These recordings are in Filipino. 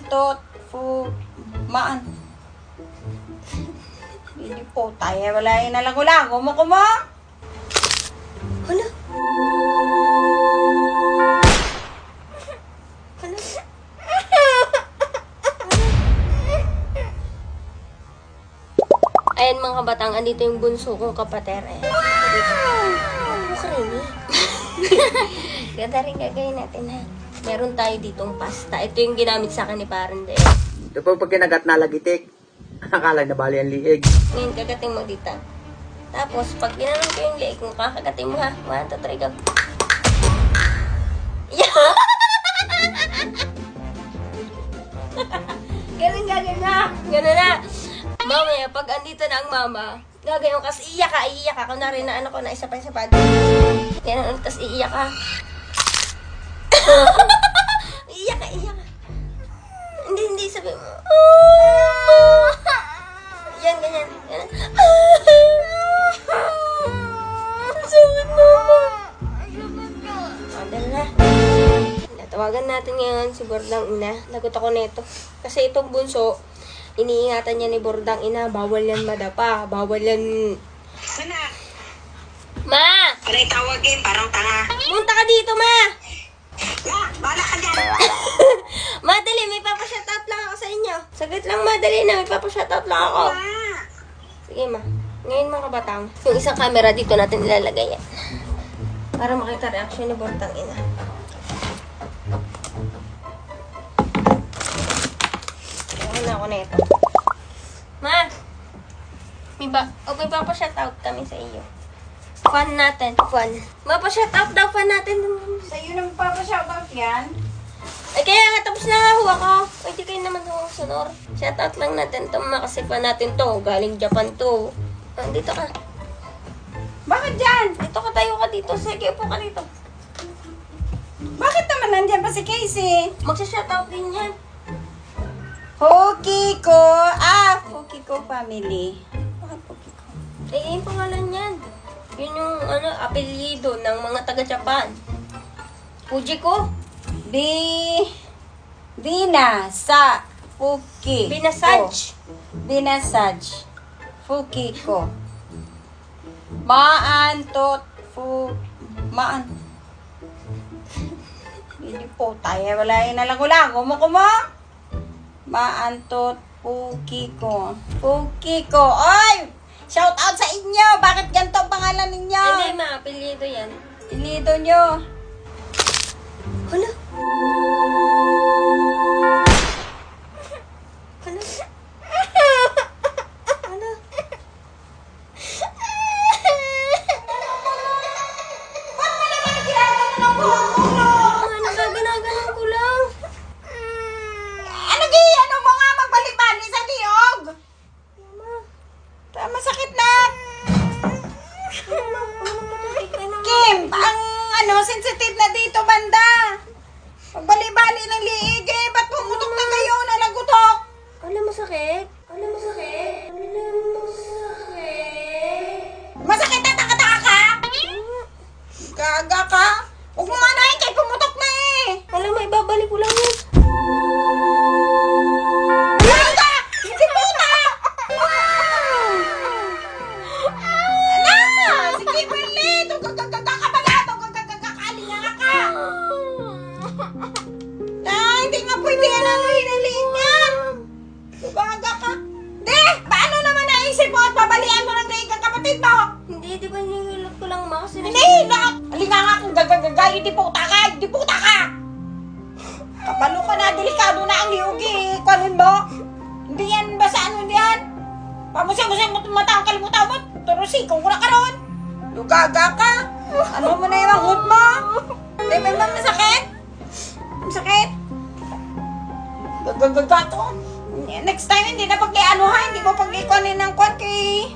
Maantot. Maan. Hindi po tayo. Wala yung nalago-lago mo ko mo. Hala? Hala? Ayan mga kabatang, andito yung bunso kong kapatid. Ayan. Ano ka rin eh? Ganda rin gagawin natin ha. Meron tayo ditong pasta. Ito yung ginamit sa akin ni Parang Deo. Ito pag kinagat na lagitik, akala na bali ang liig. Ngayon, kagating mo dito. Tapos, pag ginanong ko yung liig mo, kakagating mo ha. 1, 2, 3, go. Yeah! Ganun gagawin na. Ganun na. Mamaya, pag andito na ang mama, gagawin ko, kasi iiyak ka. Kunwari na ano ko na isa pa. Ganun, tapos iiyak ka. Iiyak ka. Hindi, sabi mo. Yan, ganyan. Sakit mama. Dala na. Natawagan natin ngayon si Bordang Ina. Lagot ako nito. Kasi itong bunso, iniingatan niya ni Bordang Ina, bawal yan madapa. Bawal yan... Anak, Ma! ano yung tawagin? Parang tanga. Munta ka dito, Ma! Bala ka dyan. Madali, may papashoutout lang ako sa inyo. Saglit lang, madali na. May papashoutout lang ako. Sige, Ma. Ngayon, mga kabatang, yung isang camera dito natin ilalagay yan. Para makita reaction ni Bordang Ina. Ayaw na ako na ito. Ma! May papashoutout kami sa iyo. Fan natin. Fan. Mapa-shoutout daw fan natin. Sa'yo nang papashoutout yan. Ay, kaya nga, tapos na nga ako. Pwede kayo naman ho, sonor. Shoutout lang natin ito, mga kasi fan natin to. Galing Japan to. Dito ka. Bakit dyan? Dito ka, tayo ka dito. Sige, upo ka dito. Bakit naman nandyan pa si Casey? Magsa-shoutout din yan. Fukiko. Fukiko family. Bakit Fukiko? Yung pangalan yan. Yun yung, apelyido ng mga taga-Japan. Fujiko. Bina sa Fuki. Binasaj. Binasaj. Fukiko. Maantot. Maan. Hindi po tayo. Wala yung nalago-lago mo ko mo. Maantot. Fukiko. Fukiko. Oy! Shout out sa inyo! Bakit ganito ang pangalan ninyo? Hindi, ma, apelyido yan. Ilido nyo. Hala? Hala? Hala? Nagaganagan ko lang. Ano mo nga magbalik-balik sa diog? Masakit na. Kim, ang sensitive na dito banda. Magbali-bali ng liig eh. Ba't pumutok na kayo? Nalagutok. Alam mo sakit? Masakit na taka-taka ka? Gaga ka? Huwag mo manahin kay pumutok na eh. Alam mo, ibabalik ko lang yun. Gaga! Hindi puta! Ala! Si Kimberly! Gagagagakabala! Gagagagakalinga ka! Hindi nga pwede yan ang hinaling yan! Gaga ka! Di! Paano naman naisip mo at pabalian mo ng liig ang kapatid mo? Hindi, di ba nihilot ko lang ma kasi Hinihilak! Halika nga kung gagagaga, hindi puta ka! Hindi puta ka! Kapalo ka na, delikado na ang liugi. Kanin mo? Hindi yan, basta ano yan? Pamusang-musang mo mata ang kalimutan mo. Turusiko ko na ka ron. Lugaga ka. Ano mo na yung hud mo? Di ba ba masakit? Masakit? Gagagaga to. Next time, hindi na pag-iano ha. Hindi mo pag-ikuanin ng kwan kay...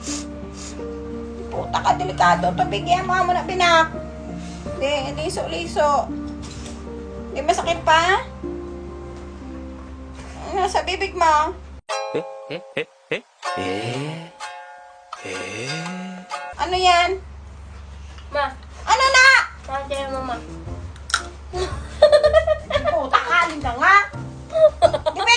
Puta ka, delikado. Ito, bigyan mo na pinak. Hindi, liso-liso. Hindi masakit pa? Ano sa bibig mo? Ano yan? Ma, Ano na? sabi mo ma. Puta ka, halin ka nga. Di ba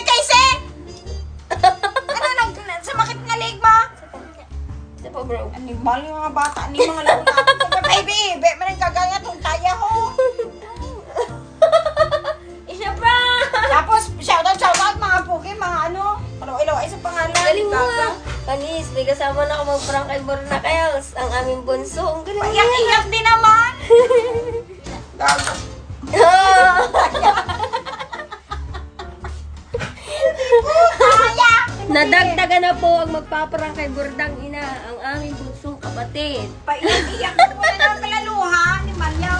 Animal yung mga bata ni mga laro natin. Baby, be, man ang gagaya itong taya ho. Isa pa! Tapos, shoutout, mga puki, mga ano. Ilo, ay sa pangalan. Galing mo Gaga. ah. Kanis, may kasama na ako mag-prank kay Bornacels. Ang aming bunso. Ang galing mo yan. Iyak-iyak din naman. Gaga. Kaya! Nadagdagan na po ang magpaparang kay Bordang Ina, ang aming bunsong kapatid. Paiyak-iyak ko na naman pala luha ni Maria.